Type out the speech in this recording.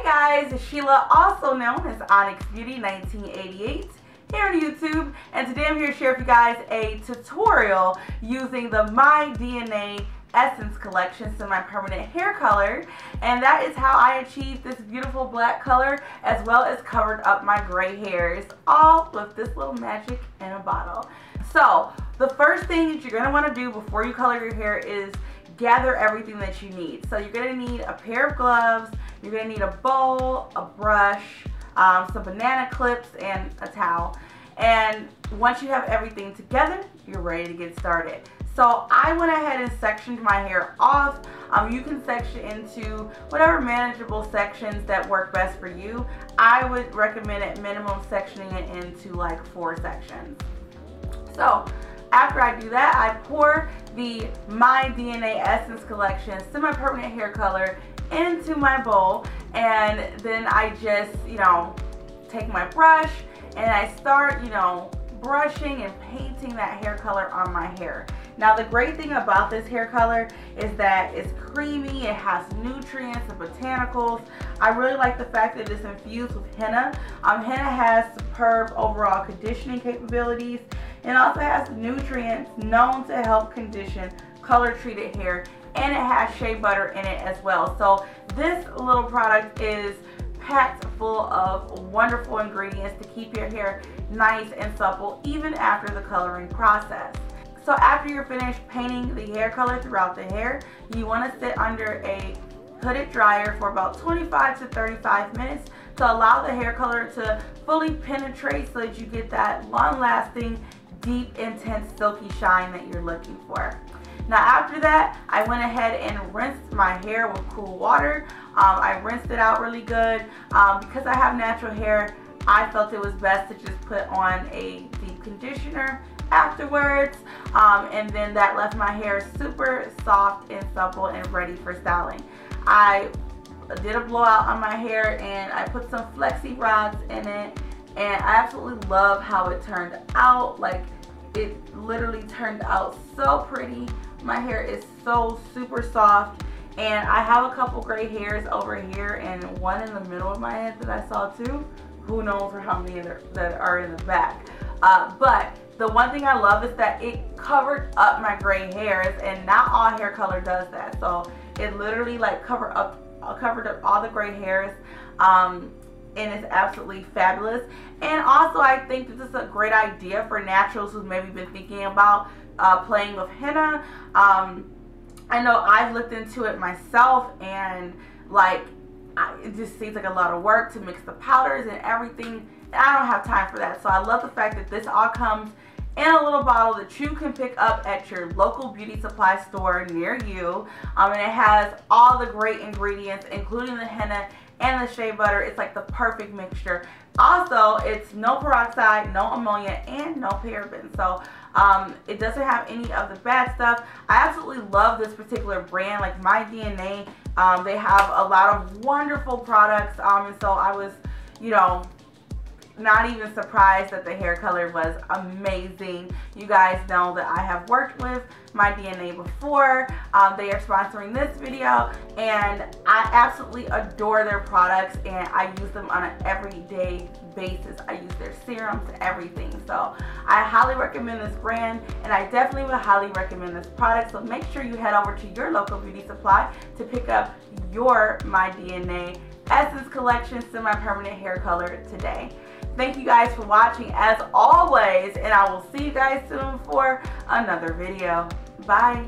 guys, it's Sheila, also known as Onyx Beauty 1988 here on YouTube, and today I'm here to share with you guys a tutorial using the My DNA Essence Collection semi-permanent hair color, and that is how I achieved this beautiful black color as well as covered up my gray hairs, all with this little magic in a bottle. So the first thing that you're going to want to do before you color your hair is gather everything that you need. So you're going to need a pair of gloves, you're going to need a bowl, a brush, some banana clips, and a towel. And once you have everything together, you're ready to get started. So I went ahead and sectioned my hair off. You can section into whatever manageable sections that work best for you. I would recommend at minimum sectioning it into like 4 sections. So after I do that, I pour the My DNA Essence Collection semi-permanent hair color into my bowl, and then I just, take my brush and I start, brushing and painting that hair color on my hair. Now the great thing about this hair color is that it's creamy, it has nutrients and botanicals. I really like the fact that it's infused with henna. Henna has superb overall conditioning capabilities and also has nutrients known to help condition color treated hair, and it has shea butter in it as well. So this little product is packed full of wonderful ingredients to keep your hair nice and supple even after the coloring process. So after you're finished painting the hair color throughout the hair, you want to sit under a hooded dryer for about 25 to 35 minutes to allow the hair color to fully penetrate so that you get that long-lasting, deep, intense, silky shine that you're looking for. Now after that, I went ahead and rinsed my hair with cool water. I rinsed it out really good. Because I have natural hair, I felt it was best to just put on a deep conditioner afterwards, and then that left my hair super soft and supple and ready for styling. I did a blowout on my hair and I put some flexi rods in it, and I absolutely love how it turned out. Like, it literally turned out so pretty. My hair is so super soft, and I have a couple gray hairs over here and one in the middle of my head that I saw too. Who knows for how many that are in the back. But the one thing I love is that it covered up my gray hairs, and not all hair color does that. So it literally like covered up all the gray hairs, and it's absolutely fabulous. And also I think that this is a great idea for naturals who've maybe been thinking about playing with henna. I know I've looked into it myself, and like it just seems like a lot of work to mix the powders and everything. I don't have time for that. So I love the fact that this all comes in a little bottle that you can pick up at your local beauty supply store near you. And it has all the great ingredients, including the henna and the shea butter. It's like the perfect mixture. Also, it's no peroxide, no ammonia, and no paraben. So it doesn't have any of the bad stuff. I absolutely love this particular brand, like My DNA. They have a lot of wonderful products, and so I was, not even surprised that the hair color was amazing. You guys know that I have worked with My DNA before. They are sponsoring this video, and I absolutely adore their products, and I use them on an everyday basis. I use their serums, everything. So I highly recommend this brand, and I definitely would highly recommend this product. So make sure you head over to your local beauty supply to pick up your My DNA Essence Collection semi-permanent hair color today. Thank you guys for watching as always, and I will see you guys soon for another video. Bye.